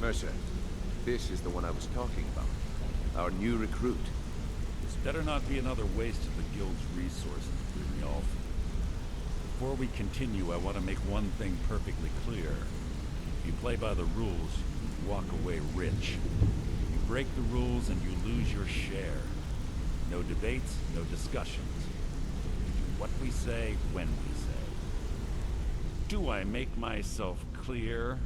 Mercer, this is the one I was talking about. Our new recruit. This better not be another waste of the Guild's resources, Betrayal. Before we continue, I want to make one thing perfectly clear. If you play by the rules, you walk away rich. You break the rules and you lose your share. No debates, no discussions. We do what we say, when we say. Do I make myself clear?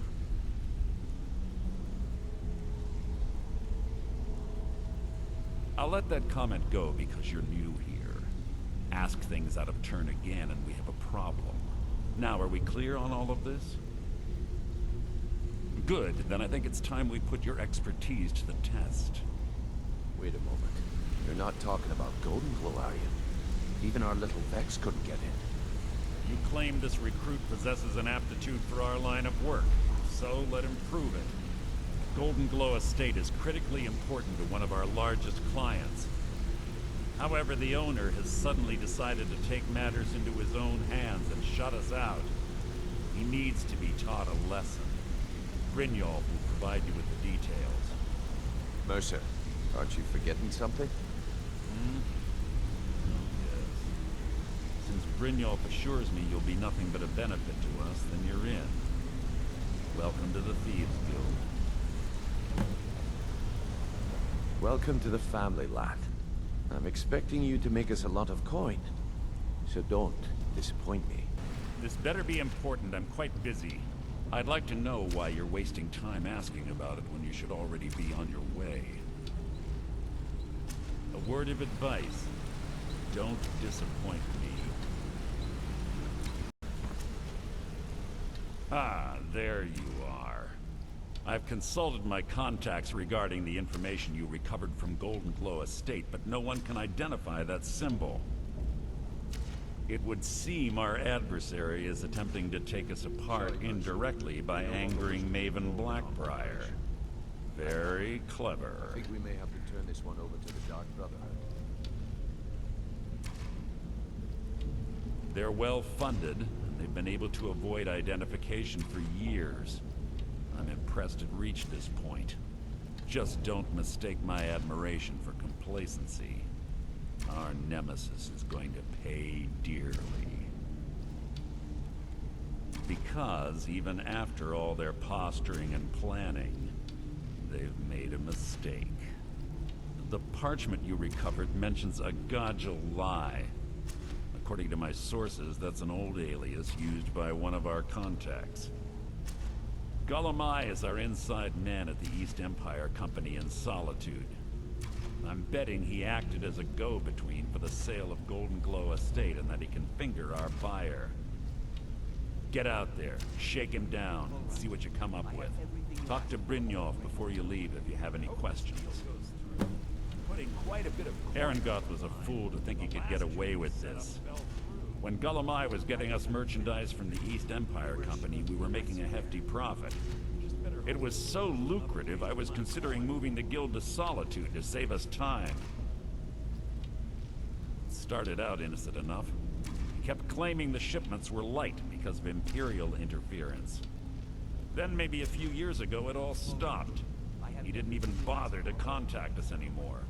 I'll let that comment go because you're new here. Ask things out of turn again and we have a problem. Now, are we clear on all of this? Good, then I think it's time we put your expertise to the test. Wait a moment. You're not talking about Golden Glow, are you? Even our little Vex couldn't get in. You claim this recruit possesses an aptitude for our line of work, so let him prove it. Golden Glow Estate is critically important to one of our largest clients. However, the owner has suddenly decided to take matters into his own hands and shut us out. He needs to be taught a lesson. Betrayal will provide you with the details. Mercer, aren't you forgetting something? Oh, yes. Since Betrayal assures me you'll be nothing but a benefit to us, then you're in. Welcome to the Thieves Guild. Welcome to the family, lad. I'm expecting you to make us a lot of coin. So don't disappoint me. This better be important. I'm quite busy. I'd like to know why you're wasting time asking about it when you should already be on your way. A word of advice. Don't disappoint me. Ah, there you are. I've consulted my contacts regarding the information you recovered from Golden Glow Estate, but no one can identify that symbol. It would seem our adversary is attempting to take us apart indirectly by angering Maven Blackbriar. Very clever. I think we may have to turn this one over to the Dark Brotherhood. They're well funded, and they've been able to avoid identification for years. I'm impressed it reached this point. Just don't mistake my admiration for complacency. Our nemesis is going to pay dearly. Because even after all their posturing and planning, they've made a mistake. The parchment you recovered mentions a Godja lie. According to my sources, that's an old alias used by one of our contacts. Golemai is our inside man at the East Empire Company in Solitude. I'm betting he acted as a go-between for the sale of Golden Glow Estate and that he can finger our buyer. Get out there, shake him down, and see what you come up with. Talk to Betrayal before you leave if you have any questions. Arangoth was a fool to think he could get away with this. When Golemai was getting us merchandise from the East Empire Company, we were making a hefty profit. It was so lucrative, I was considering moving the guild to Solitude to save us time. It started out innocent enough. He kept claiming the shipments were light because of Imperial interference. Then maybe a few years ago, it all stopped. He didn't even bother to contact us anymore.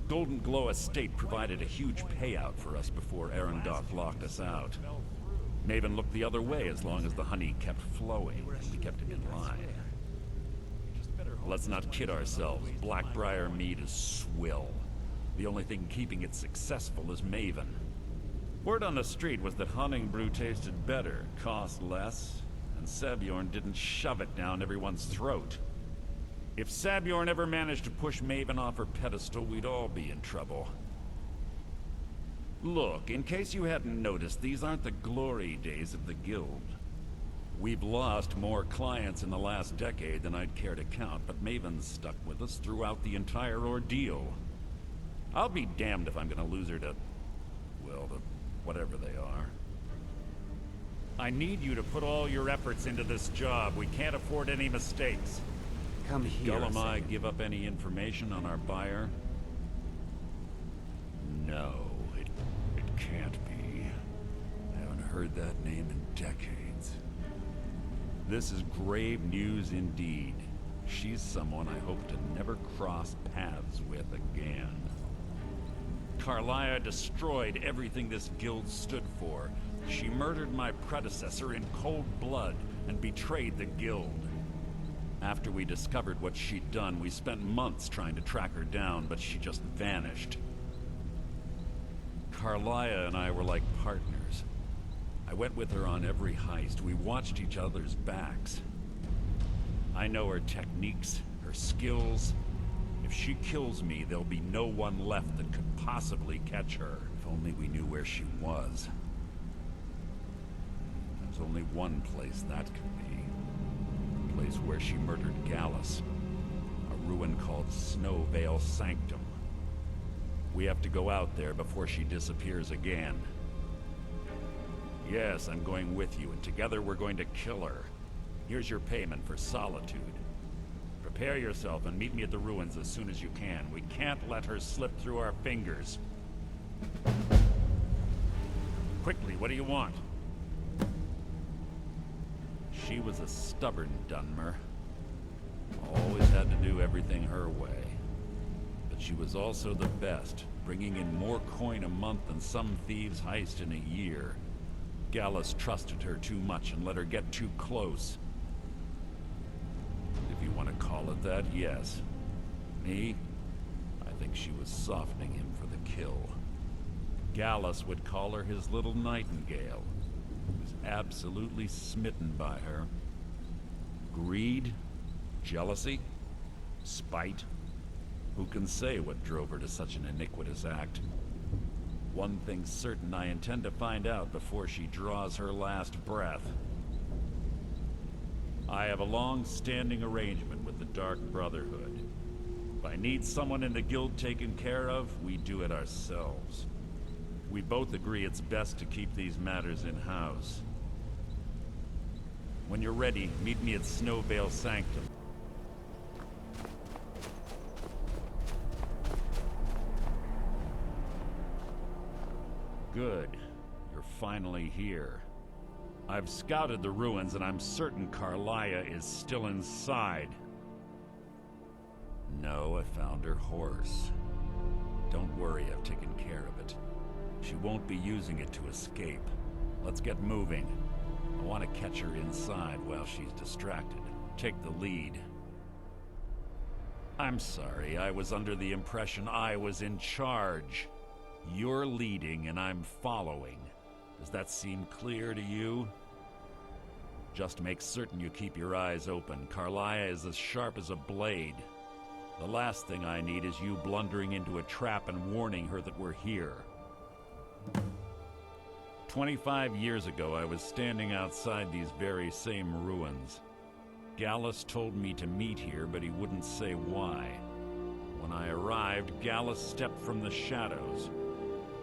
Golden Glow Estate provided a huge payout for us before Arangoth locked us out. Maven looked the other way as long as the honey kept flowing, and we kept him in line. Let's not kid ourselves. Blackbriar mead is swill. The only thing keeping it successful is Maven. Word on the street was that hunting brew tasted better, cost less, and Sabjorn didn't shove it down everyone's throat. If Sabjorn ever managed to push Maven off her pedestal, we'd all be in trouble. Look, in case you hadn't noticed, these aren't the glory days of the guild. We've lost more clients in the last decade than I'd care to count, but Maven's stuck with us throughout the entire ordeal. I'll be damned if I'm gonna lose her to, well, to whatever they are. I need you to put all your efforts into this job. We can't afford any mistakes. Come here. Golemai give up any information on our buyer? No, it can't be. I haven't heard that name in decades. This is grave news indeed. She's someone I hope to never cross paths with again. Carlia destroyed everything this guild stood for. She murdered my predecessor in cold blood and betrayed the guild. After we discovered what she'd done, we spent months trying to track her down, but she just vanished. Carlia and I were like partners. I went with her on every heist. We watched each other's backs. I know her techniques, her skills. If she kills me, there'll be no one left that could possibly catch her. If only we knew where she was. There's only one place that could be. The place where she murdered Gallus. A ruin called Snowvale Sanctum. We have to go out there before she disappears again. Yes, I'm going with you, and together we're going to kill her. Here's your payment for solitude. Prepare yourself and meet me at the ruins as soon as you can. We can't let her slip through our fingers. Quickly, what do you want? She was a stubborn Dunmer. Always had to do everything her way. But she was also the best, bringing in more coin a month than some thieves heist in a year. Gallus trusted her too much and let her get too close. If you want to call it that, yes. Me? I think she was softening him for the kill. Gallus would call her his little nightingale. He was absolutely smitten by her. Greed? Jealousy? Spite? Who can say what drove her to such an iniquitous act? One thing's certain, I intend to find out before she draws her last breath. I have a long-standing arrangement with the Dark Brotherhood. If I need someone in the guild taken care of, we do it ourselves. We both agree it's best to keep these matters in-house. When you're ready, meet me at Snowvale Sanctum. Good. You're finally here. I've scouted the ruins and I'm certain Carlia is still inside. No, I found her horse. Don't worry, I've taken care of it. She won't be using it to escape. Let's get moving. I want to catch her inside while she's distracted. Take the lead. I'm sorry, I was under the impression I was in charge. You're leading and I'm following. Does that seem clear to you? Just make certain you keep your eyes open. Carlia is as sharp as a blade. The last thing I need is you blundering into a trap and warning her that we're here. 25 years ago, I was standing outside these very same ruins. Gallus told me to meet here, but he wouldn't say why. When I arrived, Gallus stepped from the shadows.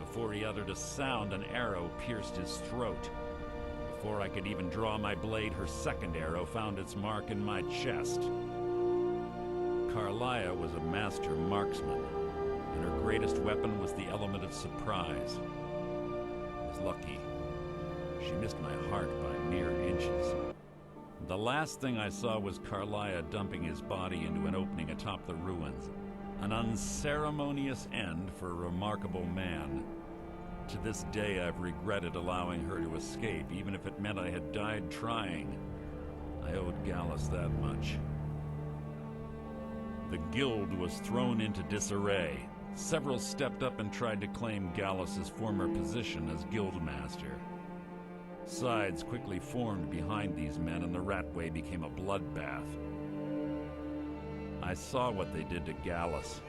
Before he uttered a sound, an arrow pierced his throat. Before I could even draw my blade, her second arrow found its mark in my chest. Carlia was a master marksman, and her greatest weapon was the element of surprise. I was lucky. She missed my heart by mere inches. The last thing I saw was Carlia dumping his body into an opening atop the ruins. An unceremonious end for a remarkable man. To this day, I've regretted allowing her to escape, even if it meant I had died trying. I owed Gallus that much. The guild was thrown into disarray. Several stepped up and tried to claim Gallus's former position as guildmaster. Sides quickly formed behind these men, and the Ratway became a bloodbath. I saw what they did to Gallus.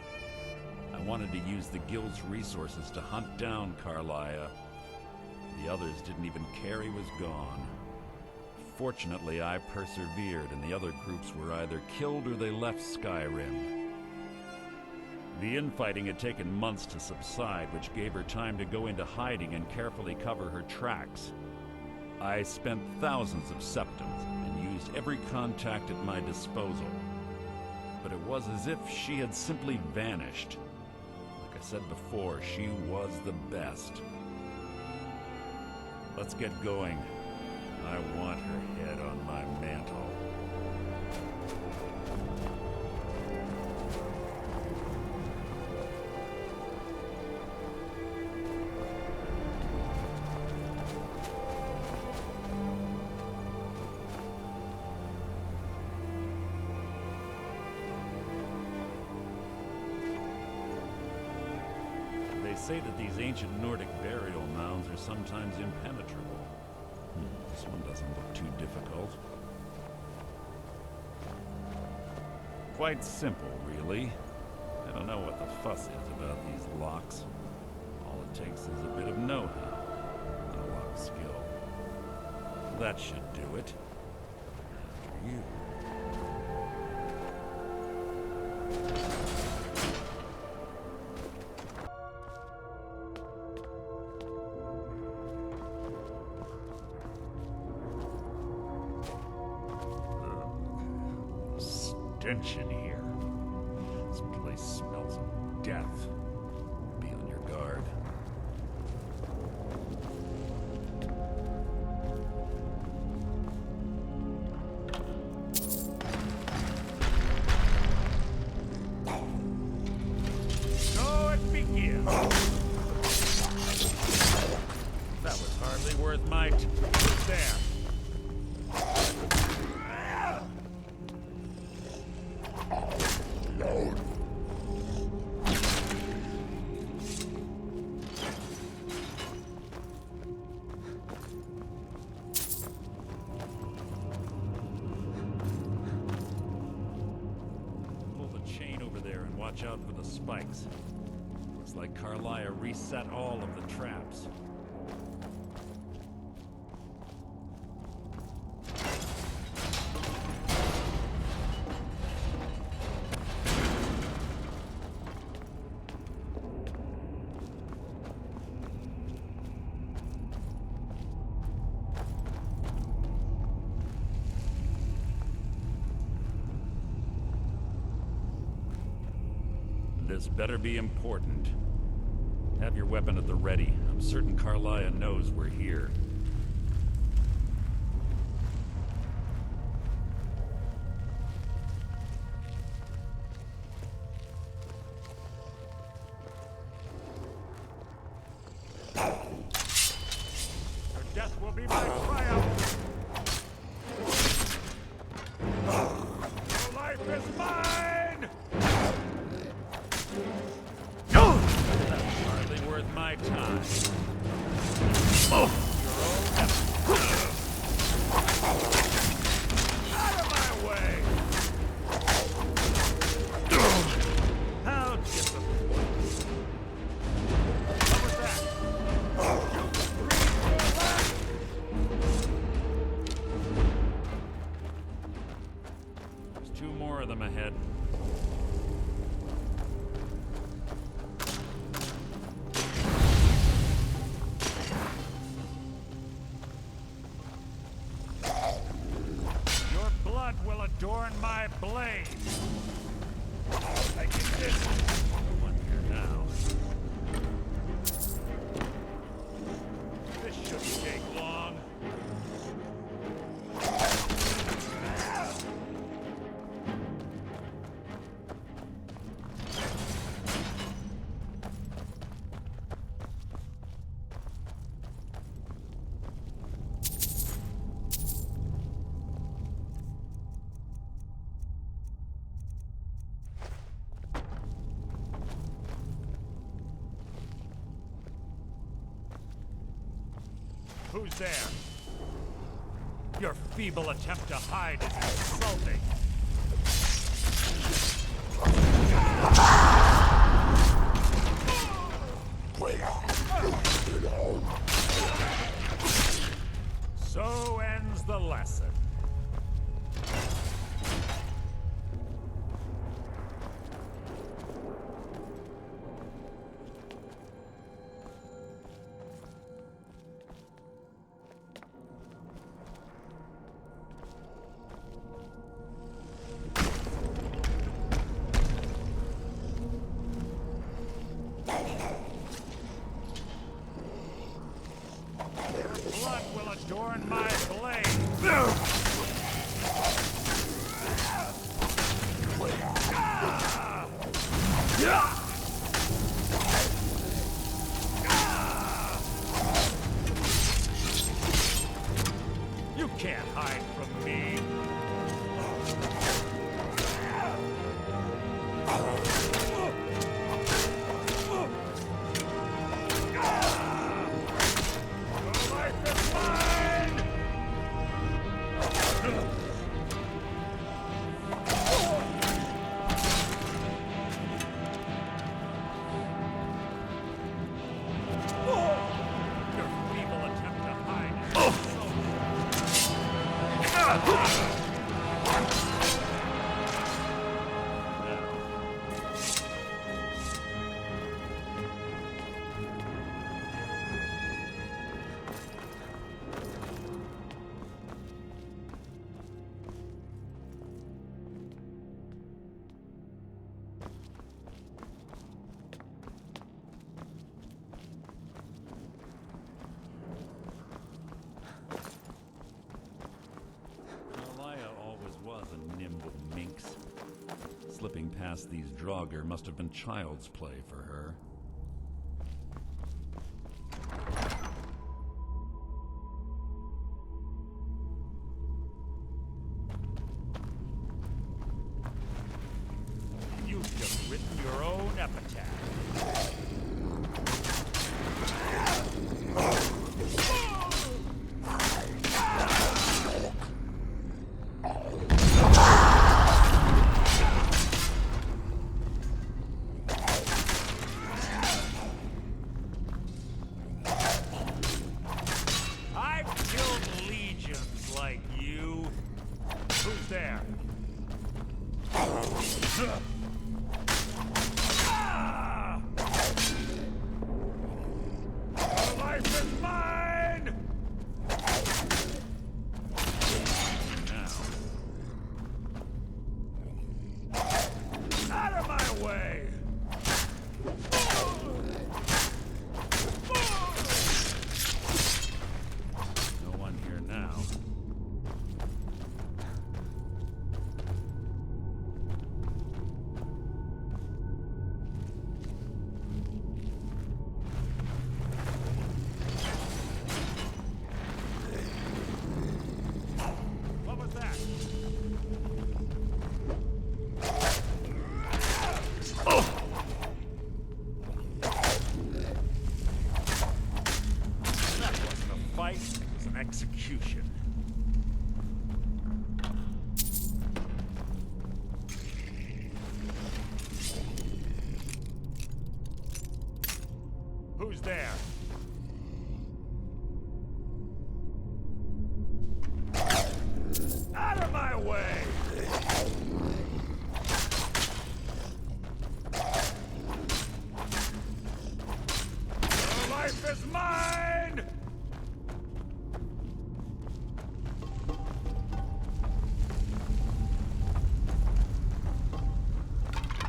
I wanted to use the guild's resources to hunt down Carlia. The others didn't even care he was gone. Fortunately, I persevered, and the other groups were either killed or they left Skyrim. The infighting had taken months to subside, which gave her time to go into hiding and carefully cover her tracks. I spent thousands of septims and used every contact at my disposal. But it was as if she had simply vanished. Like I said before, she was the best. Let's get going. I want her head on my mantle. They say that these ancient Nordic burial mounds are sometimes impenetrable. This one doesn't look too difficult. Quite simple, really. I don't know what the fuss is about these locks. All it takes is a bit of know-how and a lot of skill. That should do it. After you. Stench in here. This place smells of death. Be on your guard. So it begins. That was hardly worth my there. Watch out for the spikes. Looks like Carlia reset all of the traps. This better be important. Have your weapon at the ready. I'm certain Carlia knows we're here. Your death will be my triumph! Your life is mine! Worth my time. Oh. Out of my way! How disappointing. What was that? There's two more of them ahead. Will adorn my blade. I can this one here now. This shouldn't take long. Who's there? Your feeble attempt to hide is insulting. So ends the lesson. Slipping past these Draugr must have been child's play for her. You've just written your own epitaph. Execution. Who's there? Out of my way! Your life is mine!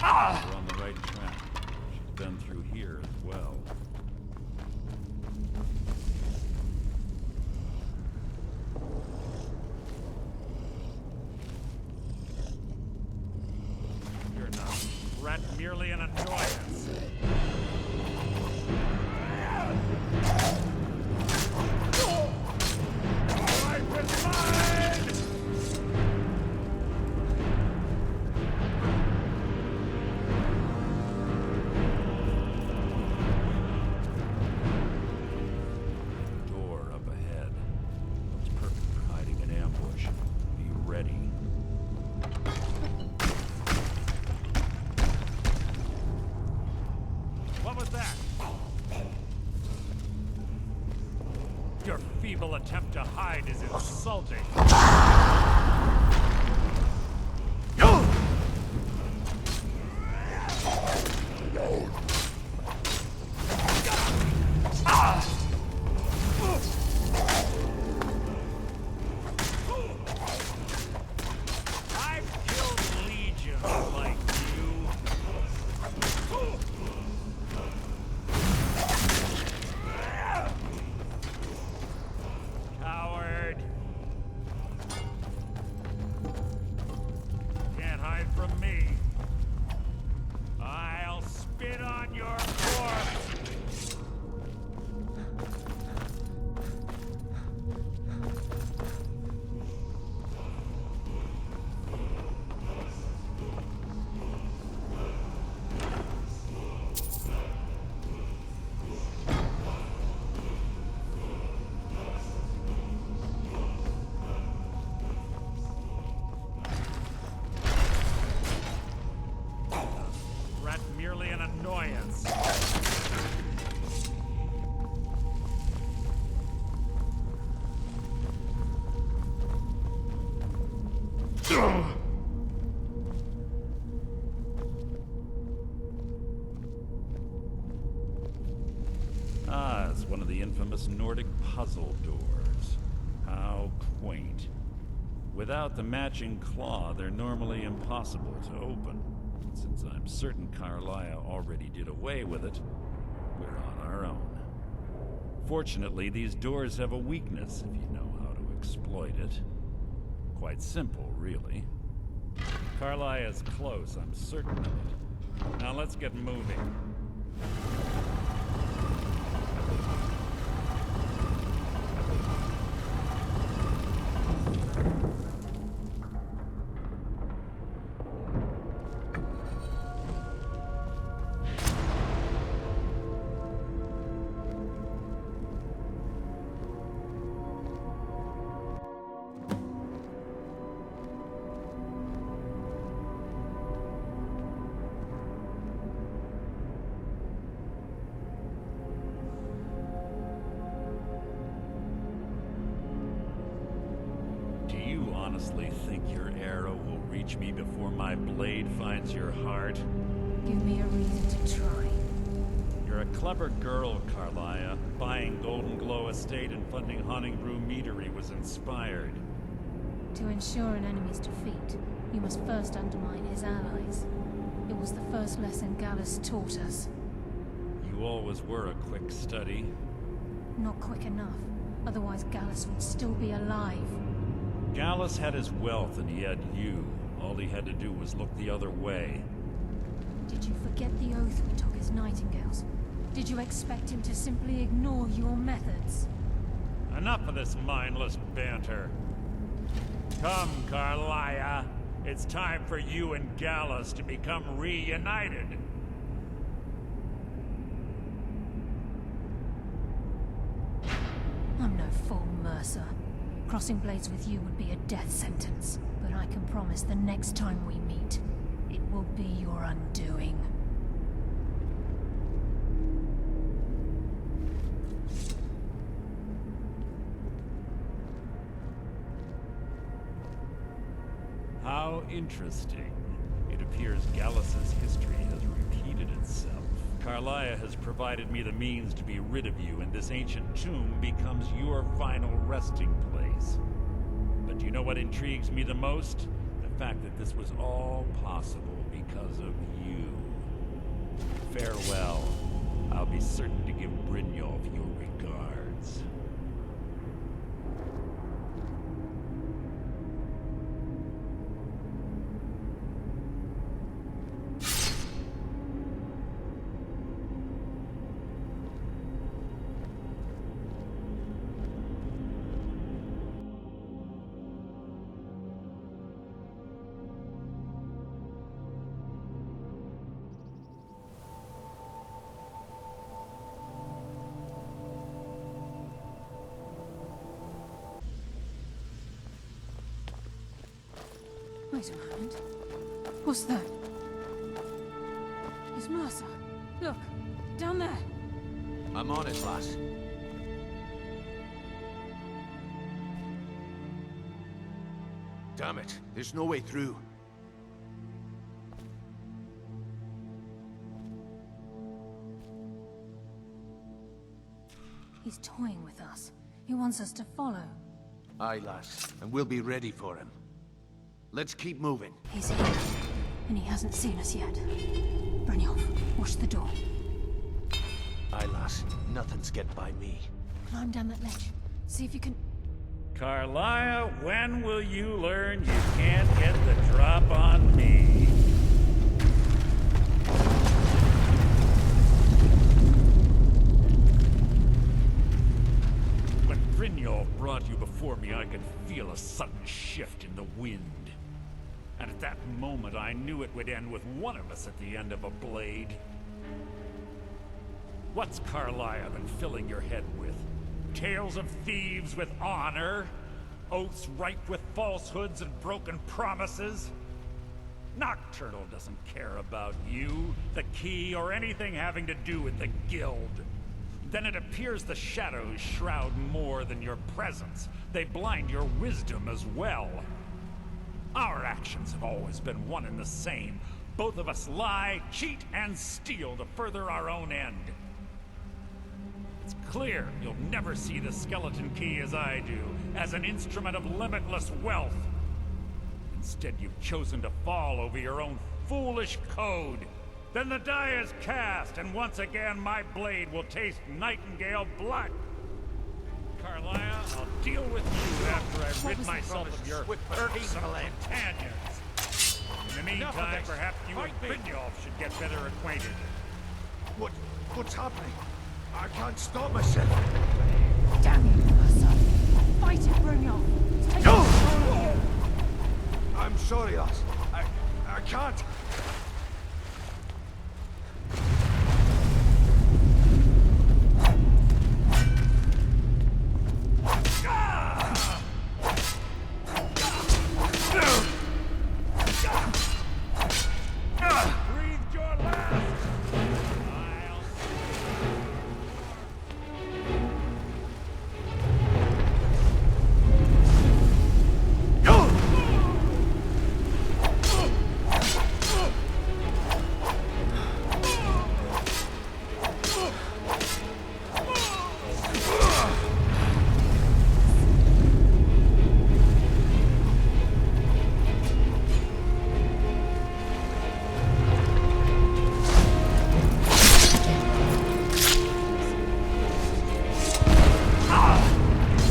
We're on the right track. She's been through here as well. You're not a threat, merely an annoyance. Life is mine! Your feeble attempt to hide is insulting. I've killed legions like you. Coward. Ah, it's one of the infamous Nordic puzzle doors. How quaint. Without the matching claw, they're normally impossible to open. Since I'm certain Carlia already did away with it, we're on our own. Fortunately, these doors have a weakness if you know how to exploit it. Quite simple, really. Carlia is close, I'm certain of it. Now let's get moving. Honestly think your arrow will reach me before my blade finds your heart? Give me a reason to try. You're a clever girl, Carlia. Buying Golden Glow Estate and funding Haunting Brew Meadery was inspired. To ensure an enemy's defeat, you must first undermine his allies. It was the first lesson Gallus taught us. You always were a quick study. Not quick enough. Otherwise Gallus would still be alive. Gallus had his wealth and he had you. All he had to do was look the other way. Did you forget the oath we took as nightingales? Did you expect him to simply ignore your methods? Enough of this mindless banter. Come, Carlia. It's time for you and Gallus to become reunited. I'm no fool, Mercer. Crossing blades with you would be a death sentence, but I can promise the next time we meet, it will be your undoing. How interesting. It appears Gallus's history has repeated itself. Carlia has provided me the means to be rid of you, and this ancient tomb becomes your final resting place. But do you know what intrigues me the most? The fact that this was all possible because of you. Farewell. I'll be certain to give Brynjolf your regards. Wait a moment. What's that? It's Mercer. Look, down there. I'm on it, lass. Damn it, there's no way through. He's toying with us. He wants us to follow. Aye, lass, and we'll be ready for him. Let's keep moving. He's here, and he hasn't seen us yet. Brynjolf, watch the door. Aye, lass, nothing's get by me. Climb down that ledge. See if you can... Carlia, when will you learn you can't get the drop on me? When Brynjolf brought you before me, I could feel a sudden shift in the wind. And at that moment, I knew it would end with one of us at the end of a blade. What's Carlia been filling your head with? Tales of thieves with honor? Oaths ripe with falsehoods and broken promises? Nocturnal doesn't care about you, the key, or anything having to do with the guild. Then it appears the shadows shroud more than your presence. They blind your wisdom as well. Our actions have always been one and the same. Both of us lie, cheat, and steal to further our own end. It's clear you'll never see the skeleton key as I do, as an instrument of limitless wealth. Instead, you've chosen to fall over your own foolish code. Then the die is cast, and once again my blade will taste nightingale blood. Carlia, I'll deal with you after I rid myself of your irksome companions. In the meantime, perhaps you and Betrayal should get better acquainted. What's happening? I can't stop myself. Damn you, Mercer. Fight it, Betrayal. Take control of you. I'm sorry, lass. I can't. Breathe your last! I'll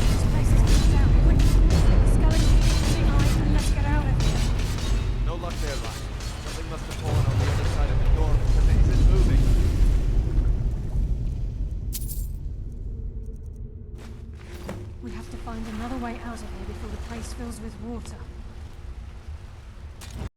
This place is built out quick. The skeleton keeps giving eyes and let's get out of here. No luck there, lass. Something must have fallen on the other side of the door because it isn't moving. We have to find another way out of here before the place fills with water.